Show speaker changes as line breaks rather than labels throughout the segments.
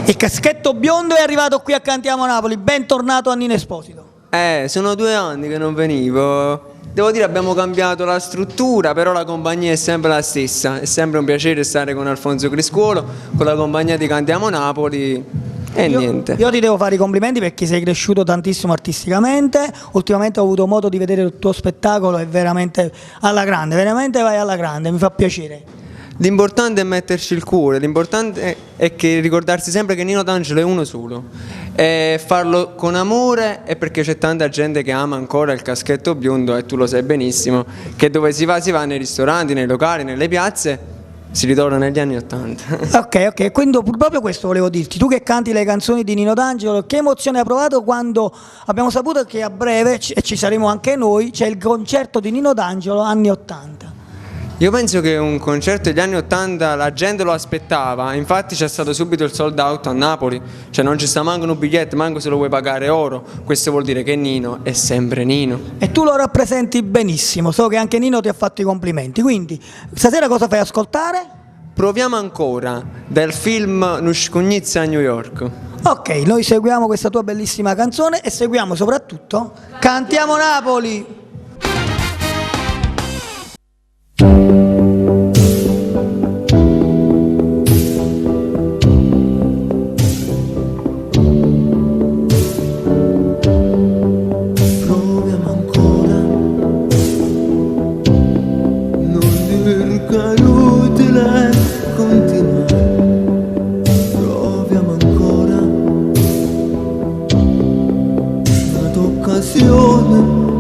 Il caschetto biondo è arrivato qui a Cantiamo Napoli, bentornato a Nino Esposito.
Sono 2 anni che non venivo. Devo dire abbiamo cambiato la struttura, però la compagnia è sempre la stessa. È sempre un piacere stare con Alfonso Criscuolo, con la compagnia di Cantiamo Napoli e niente.
Io ti devo fare i complimenti perché sei cresciuto tantissimo artisticamente. Ultimamente ho avuto modo di vedere il tuo spettacolo, è veramente alla grande, veramente vai alla grande, mi fa piacere.
L'importante è metterci il cuore, l'importante è che ricordarsi sempre che Nino D'Angelo è uno solo e farlo con amore, e perché c'è tanta gente che ama ancora il caschetto biondo e tu lo sai benissimo che dove si va nei ristoranti, nei locali, nelle piazze, si ritorna negli anni '80.
Ok, quindi proprio questo volevo dirti. Tu che canti le canzoni di Nino D'Angelo, che emozione hai provato quando abbiamo saputo che a breve, e ci saremo anche noi, c'è il concerto di Nino D'Angelo anni '80?
Io penso che un concerto degli anni '80 la gente lo aspettava, infatti c'è stato subito il sold out a Napoli, cioè non ci sta manco un biglietto, manco se lo vuoi pagare oro. Questo vuol dire che Nino è sempre Nino.
E tu lo rappresenti benissimo, so che anche Nino ti ha fatto i complimenti, quindi stasera cosa fai ascoltare?
Proviamo ancora del film Nuscugnizza a New York.
Ok, noi seguiamo questa tua bellissima canzone e seguiamo soprattutto Cantiamo Napoli!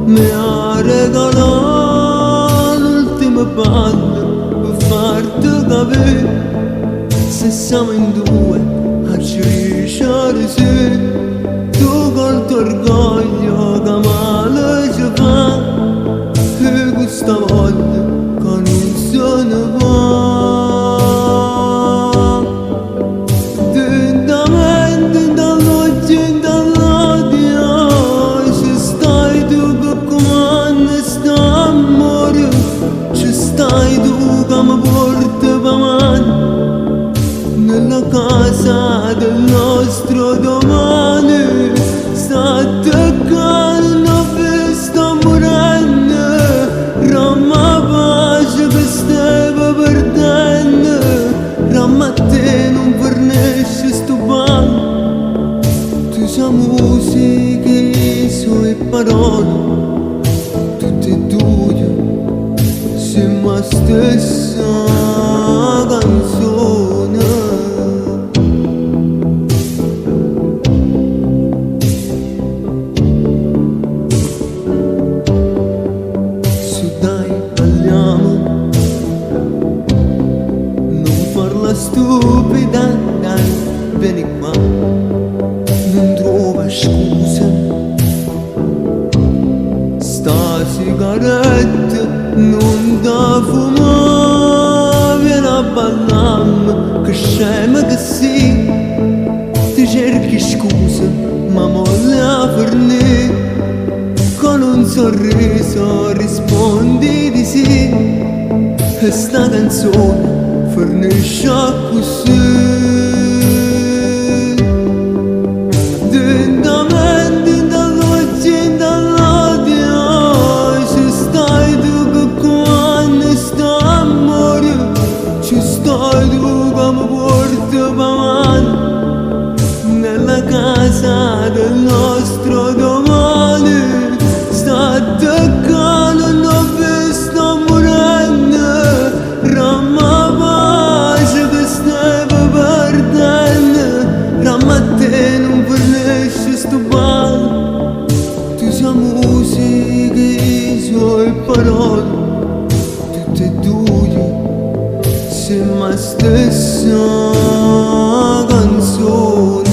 Mi ha regalato l'ultima palla per farti capire se siamo in 2 a crescere, sì. Tu col tuo orgoglio che male ci fa, e questa volta che non se ne va. Lentamente dall'oggi in dall'odio ci stai tu che comandi sta amore, ci stai tu che mi porti per mano nella casa del nostro domani. Sta attaccando una festa morendo, ramma pace che stai perdendo, ramma a te non fornisce sto ballo. Tu sei musica e sue parole, tutte e due siamo la stessa canzone. Su dai parliamo, non farla stupida, dai, vieni qua, non trova scuse. Sta sigaretta non da fumare, vieni a ballarmi, che scema che sei. Ti cerchi scuse, ma molle a fornire, con un sorriso rispondi di sì, e sta canzone fornisce così. Lentamente dall'oggi in dall'odio ci stai tu che comandi sta amore, ci stai tu che mi porti per mano nella casa del nostro domani. Sta attaccando una festa morendo, ramma pace che stai perdendo, ramma a te non fornisce sto ballo. Tu sei musica e suoi parole, tutte e due siamo la stessa canzone.